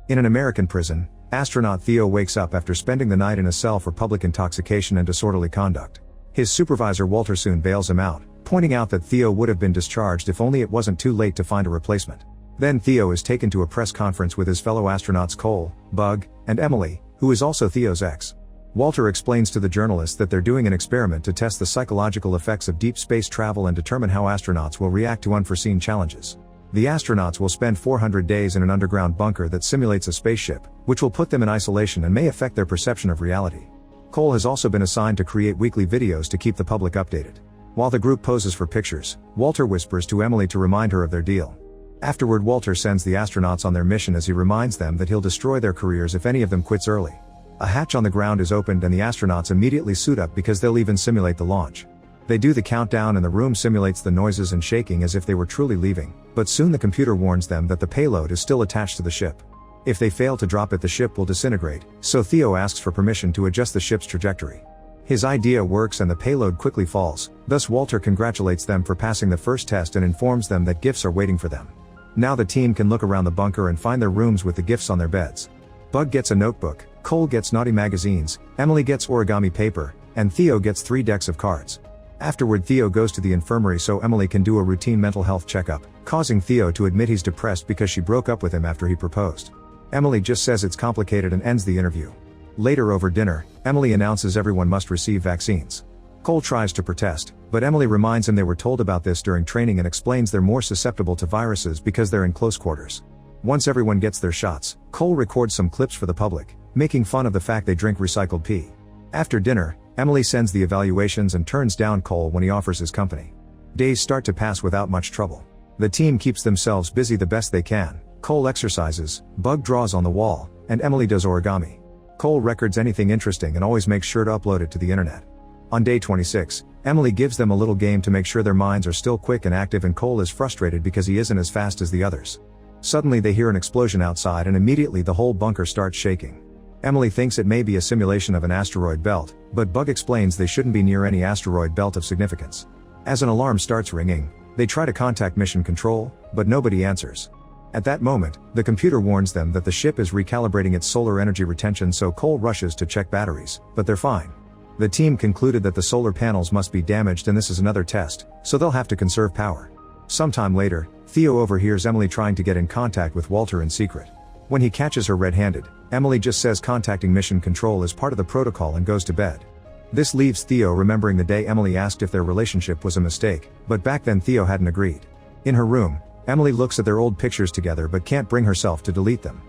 In an American prison, astronaut Theo wakes up after spending the night in a cell for public intoxication and disorderly conduct. His supervisor Walter soon bails him out, pointing out that Theo would have been discharged if only it wasn't too late to find a replacement. Then Theo is taken to a press conference with his fellow astronauts Cole, Bug, and Emily, who is also Theo's ex. Walter explains to the journalist that they're doing an experiment to test the psychological effects of deep space travel and determine how astronauts will react to unforeseen challenges. The astronauts will spend 400 days in an underground bunker that simulates a spaceship, which will put them in isolation and may affect their perception of reality. Cole has also been assigned to create weekly videos to keep the public updated. While the group poses for pictures, Walter whispers to Emily to remind her of their deal. Afterward, Walter sends the astronauts on their mission as he reminds them that he'll destroy their careers if any of them quits early. A hatch on the ground is opened and the astronauts immediately suit up because they'll even simulate the launch. They do the countdown and the room simulates the noises and shaking as if they were truly leaving, but soon the computer warns them that the payload is still attached to the ship. If they fail to drop it, the ship will disintegrate, so Theo asks for permission to adjust the ship's trajectory. His idea works and the payload quickly falls, thus Walter congratulates them for passing the first test and informs them that gifts are waiting for them. Now the team can look around the bunker and find their rooms with the gifts on their beds. Bug gets a notebook, Cole gets naughty magazines, Emily gets origami paper, and Theo gets 3 decks of cards. Afterward, Theo goes to the infirmary so Emily can do a routine mental health checkup, causing Theo to admit he's depressed because she broke up with him after he proposed. Emily just says it's complicated and ends the interview. Later over dinner, Emily announces everyone must receive vaccines. Cole tries to protest, but Emily reminds him they were told about this during training and explains they're more susceptible to viruses because they're in close quarters. Once everyone gets their shots, Cole records some clips for the public, making fun of the fact they drink recycled pee. After dinner, Emily sends the evaluations and turns down Cole when he offers his company. Days start to pass without much trouble. The team keeps themselves busy the best they can. Cole exercises, Bug draws on the wall, and Emily does origami. Cole records anything interesting and always makes sure to upload it to the internet. On day 26, Emily gives them a little game to make sure their minds are still quick and active, and Cole is frustrated because he isn't as fast as the others. Suddenly they hear an explosion outside and immediately the whole bunker starts shaking. Emily thinks it may be a simulation of an asteroid belt, but Bug explains they shouldn't be near any asteroid belt of significance. As an alarm starts ringing, they try to contact Mission Control, but nobody answers. At that moment, the computer warns them that the ship is recalibrating its solar energy retention, so Cole rushes to check batteries, but they're fine. The team concluded that the solar panels must be damaged and this is another test, so they'll have to conserve power. Sometime later, Theo overhears Emily trying to get in contact with Walter in secret. When he catches her red-handed, Emily just says contacting Mission Control is part of the protocol and goes to bed. This leaves Theo remembering the day Emily asked if their relationship was a mistake, but back then Theo hadn't agreed. In her room, Emily looks at their old pictures together but can't bring herself to delete them.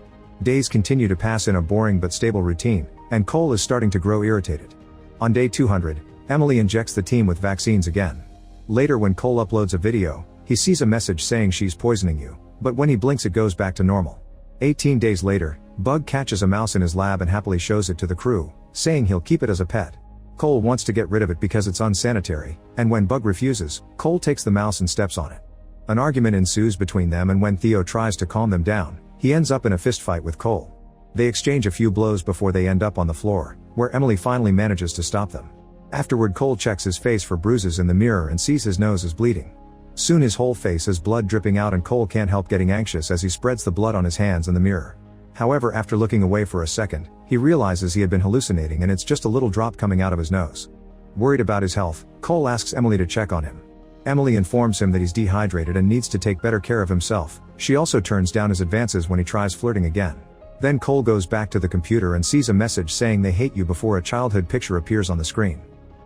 Days continue to pass in a boring but stable routine, and Cole is starting to grow irritated. On day 200, Emily injects the team with vaccines again. Later, when Cole uploads a video, he sees a message saying she's poisoning you, but when he blinks it goes back to normal. 18 days later, Bug catches a mouse in his lab and happily shows it to the crew, saying he'll keep it as a pet. Cole wants to get rid of it because it's unsanitary, and when Bug refuses, Cole takes the mouse and steps on it. An argument ensues between them, and when Theo tries to calm them down, he ends up in a fistfight with Cole. They exchange a few blows before they end up on the floor, where Emily finally manages to stop them. Afterward, Cole checks his face for bruises in the mirror and sees his nose is bleeding. Soon his whole face has blood dripping out and Cole can't help getting anxious as he spreads the blood on his hands in the mirror. However, after looking away for a second, he realizes he had been hallucinating and it's just a little drop coming out of his nose. Worried about his health, Cole asks Emily to check on him. Emily informs him that he's dehydrated and needs to take better care of himself. She also turns down his advances when he tries flirting again. Then Cole goes back to the computer and sees a message saying they hate you before a childhood picture appears on the screen.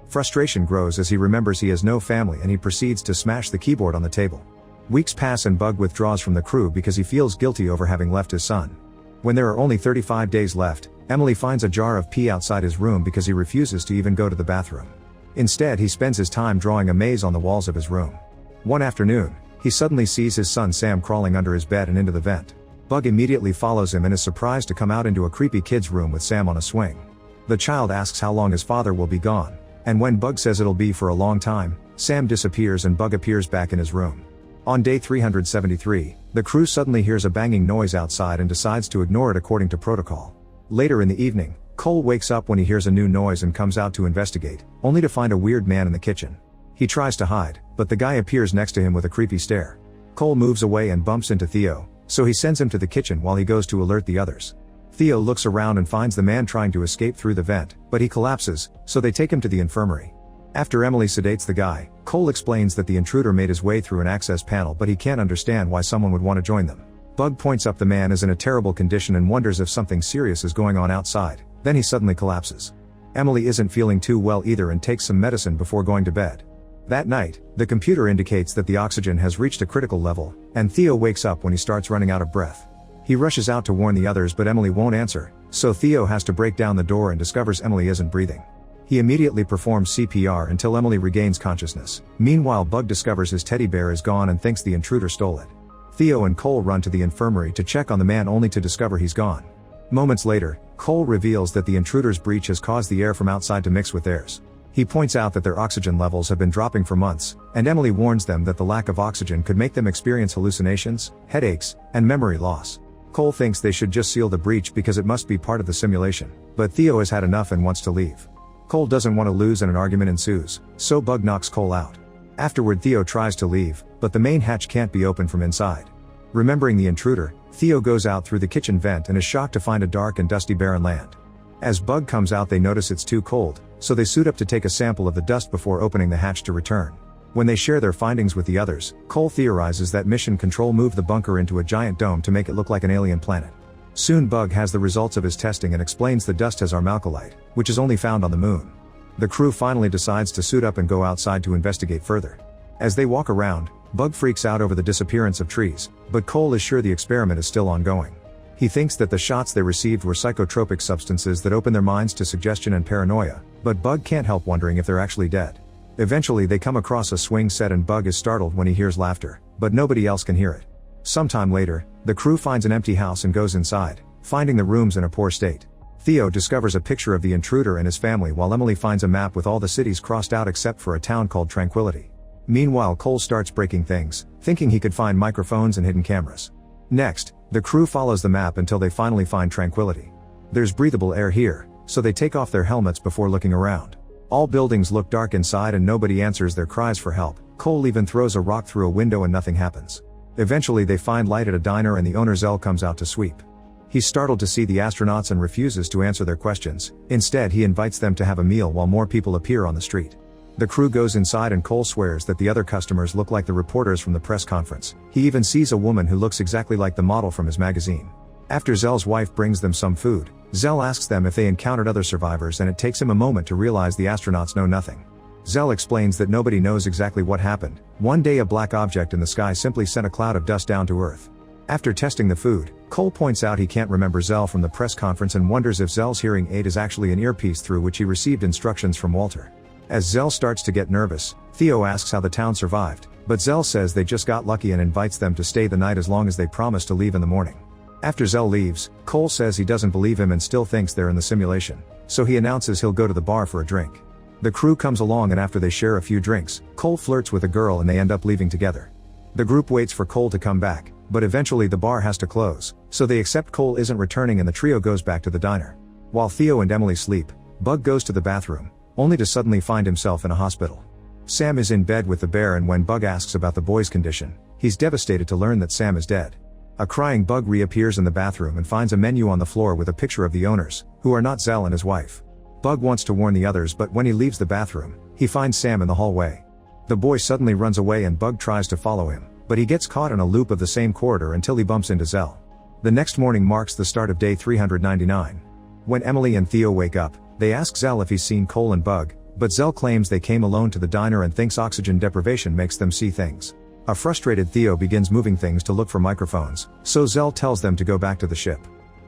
Frustration grows as he remembers he has no family and he proceeds to smash the keyboard on the table. Weeks pass and Bug withdraws from the crew because he feels guilty over having left his son. When there are only 35 days left, Emily finds a jar of pee outside his room because he refuses to even go to the bathroom. Instead, he spends his time drawing a maze on the walls of his room. One afternoon, he suddenly sees his son Sam crawling under his bed and into the vent. Bug immediately follows him and is surprised to come out into a creepy kid's room with Sam on a swing. The child asks how long his father will be gone, and when Bug says it'll be for a long time, Sam disappears and Bug appears back in his room. On day 373, the crew suddenly hears a banging noise outside and decides to ignore it according to protocol. Later in the evening, Cole wakes up when he hears a new noise and comes out to investigate, only to find a weird man in the kitchen. He tries to hide, but the guy appears next to him with a creepy stare. Cole moves away and bumps into Theo, so he sends him to the kitchen while he goes to alert the others. Theo looks around and finds the man trying to escape through the vent, but he collapses, so they take him to the infirmary. After Emily sedates the guy, Cole explains that the intruder made his way through an access panel, but he can't understand why someone would want to join them. Bug points up the man is in a terrible condition and wonders if something serious is going on outside, then he suddenly collapses. Emily isn't feeling too well either and takes some medicine before going to bed. That night, the computer indicates that the oxygen has reached a critical level, and Theo wakes up when he starts running out of breath. He rushes out to warn the others, but Emily won't answer, so Theo has to break down the door and discovers Emily isn't breathing. He immediately performs CPR until Emily regains consciousness. Meanwhile, Bug discovers his teddy bear is gone and thinks the intruder stole it. Theo and Cole run to the infirmary to check on the man only to discover he's gone. Moments later, Cole reveals that the intruder's breach has caused the air from outside to mix with theirs. He points out that their oxygen levels have been dropping for months, and Emily warns them that the lack of oxygen could make them experience hallucinations, headaches, and memory loss. Cole thinks they should just seal the breach because it must be part of the simulation, but Theo has had enough and wants to leave. Cole doesn't want to lose and an argument ensues, so Bug knocks Cole out. Afterward, Theo tries to leave, but the main hatch can't be opened from inside. Remembering the intruder, Theo goes out through the kitchen vent and is shocked to find a dark and dusty barren land. As Bug comes out, they notice it's too cold, so they suit up to take a sample of the dust before opening the hatch to return. When they share their findings with the others, Cole theorizes that Mission Control moved the bunker into a giant dome to make it look like an alien planet. Soon Bug has the results of his testing and explains the dust has armalcolite, which is only found on the moon. The crew finally decides to suit up and go outside to investigate further. As they walk around, Bug freaks out over the disappearance of trees, but Cole is sure the experiment is still ongoing. He thinks that the shots they received were psychotropic substances that open their minds to suggestion and paranoia, but Bug can't help wondering if they're actually dead. Eventually they come across a swing set and Bug is startled when he hears laughter, but nobody else can hear it. Sometime later, the crew finds an empty house and goes inside, finding the rooms in a poor state. Theo discovers a picture of the intruder and his family while Emily finds a map with all the cities crossed out except for a town called Tranquility. Meanwhile, Cole starts breaking things, thinking he could find microphones and hidden cameras. Next, the crew follows the map until they finally find Tranquility. There's breathable air here, so they take off their helmets before looking around. All buildings look dark inside and nobody answers their cries for help. Cole even throws a rock through a window and nothing happens. Eventually they find light at a diner and the owner Zell comes out to sweep. He's startled to see the astronauts and refuses to answer their questions. Instead, he invites them to have a meal while more people appear on the street. The crew goes inside and Cole swears that the other customers look like the reporters from the press conference. He even sees a woman who looks exactly like the model from his magazine. After Zell's wife brings them some food, Zell asks them if they encountered other survivors and it takes him a moment to realize the astronauts know nothing. Zell explains that nobody knows exactly what happened. One day a black object in the sky simply sent a cloud of dust down to Earth. After testing the food, Cole points out he can't remember Zell from the press conference and wonders if Zell's hearing aid is actually an earpiece through which he received instructions from Walter. As Zell starts to get nervous, Theo asks how the town survived, but Zell says they just got lucky and invites them to stay the night as long as they promise to leave in the morning. After Zell leaves, Cole says he doesn't believe him and still thinks they're in the simulation, so he announces he'll go to the bar for a drink. The crew comes along and after they share a few drinks, Cole flirts with a girl and they end up leaving together. The group waits for Cole to come back, but eventually the bar has to close, so they accept Cole isn't returning and the trio goes back to the diner. While Theo and Emily sleep, Bug goes to the bathroom, only to suddenly find himself in a hospital. Sam is in bed with the bear and when Bug asks about the boy's condition, he's devastated to learn that Sam is dead. A crying Bug reappears in the bathroom and finds a menu on the floor with a picture of the owners, who are not Zell and his wife. Bug wants to warn the others but when he leaves the bathroom, he finds Sam in the hallway. The boy suddenly runs away and Bug tries to follow him, but he gets caught in a loop of the same corridor until he bumps into Zell. The next morning marks the start of day 399. When Emily and Theo wake up, they ask Zell if he's seen Cole and Bug, but Zell claims they came alone to the diner and thinks oxygen deprivation makes them see things. A frustrated Theo begins moving things to look for microphones, so Zell tells them to go back to the ship.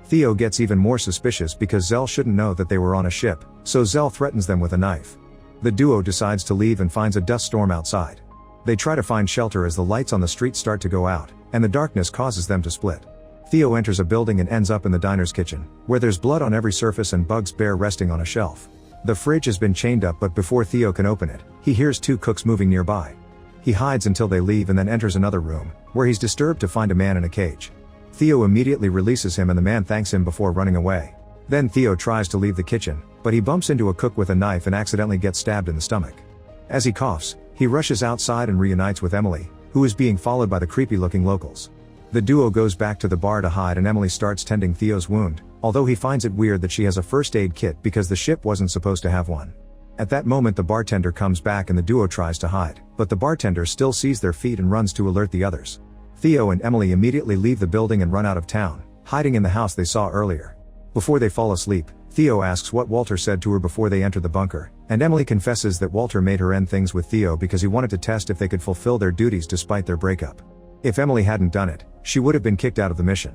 Theo gets even more suspicious because Zell shouldn't know that they were on a ship, so Zell threatens them with a knife. The duo decides to leave and finds a dust storm outside. They try to find shelter as the lights on the street start to go out, and the darkness causes them to split. Theo enters a building and ends up in the diner's kitchen, where there's blood on every surface and Bug's bear resting on a shelf. The fridge has been chained up but before Theo can open it, he hears two cooks moving nearby. He hides until they leave and then enters another room, where he's disturbed to find a man in a cage. Theo immediately releases him and the man thanks him before running away. Then Theo tries to leave the kitchen, but he bumps into a cook with a knife and accidentally gets stabbed in the stomach. As he coughs, he rushes outside and reunites with Emily, who is being followed by the creepy-looking locals. The duo goes back to the bar to hide and Emily starts tending Theo's wound, although he finds it weird that she has a first aid kit because the ship wasn't supposed to have one. At that moment the bartender comes back and the duo tries to hide, but the bartender still sees their feet and runs to alert the others. Theo and Emily immediately leave the building and run out of town, hiding in the house they saw earlier. Before they fall asleep, Theo asks what Walter said to her before they enter the bunker, and Emily confesses that Walter made her end things with Theo because he wanted to test if they could fulfill their duties despite their breakup. If Emily hadn't done it, she would have been kicked out of the mission.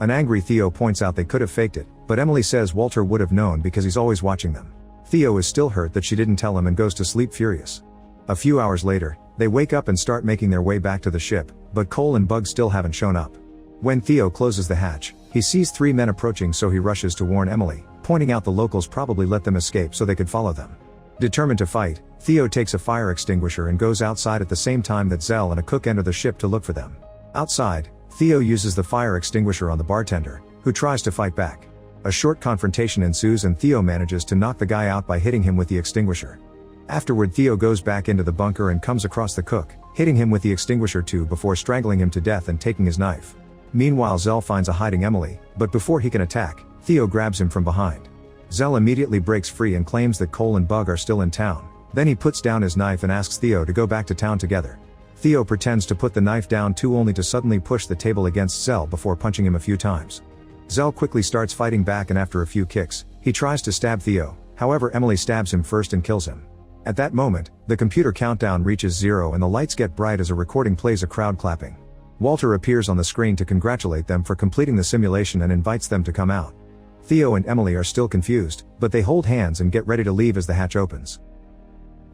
An angry Theo points out they could have faked it, but Emily says Walter would have known because he's always watching them. Theo is still hurt that she didn't tell him and goes to sleep furious. A few hours later, they wake up and start making their way back to the ship, but Cole and Bug still haven't shown up. When Theo closes the hatch, he sees 3 men approaching, so he rushes to warn Emily, pointing out the locals probably let them escape so they could follow them. Determined to fight, Theo takes a fire extinguisher and goes outside at the same time that Zell and a cook enter the ship to look for them. Outside, Theo uses the fire extinguisher on the bartender, who tries to fight back. A short confrontation ensues and Theo manages to knock the guy out by hitting him with the extinguisher. Afterward, Theo goes back into the bunker and comes across the cook, hitting him with the extinguisher too before strangling him to death and taking his knife. Meanwhile, Zell finds a hiding Emily, but before he can attack, Theo grabs him from behind. Zell immediately breaks free and claims that Cole and Bug are still in town. Then he puts down his knife and asks Theo to go back to town together. Theo pretends to put the knife down too, only to suddenly push the table against Zell before punching him a few times. Zell quickly starts fighting back and after a few kicks, he tries to stab Theo, however Emily stabs him first and kills him. At that moment, the computer countdown reaches 0 and the lights get bright as a recording plays, a crowd clapping. Walter appears on the screen to congratulate them for completing the simulation and invites them to come out. Theo and Emily are still confused, but they hold hands and get ready to leave as the hatch opens.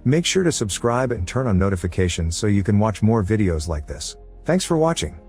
Make sure to subscribe and turn on notifications so you can watch more videos like this. Thanks for watching.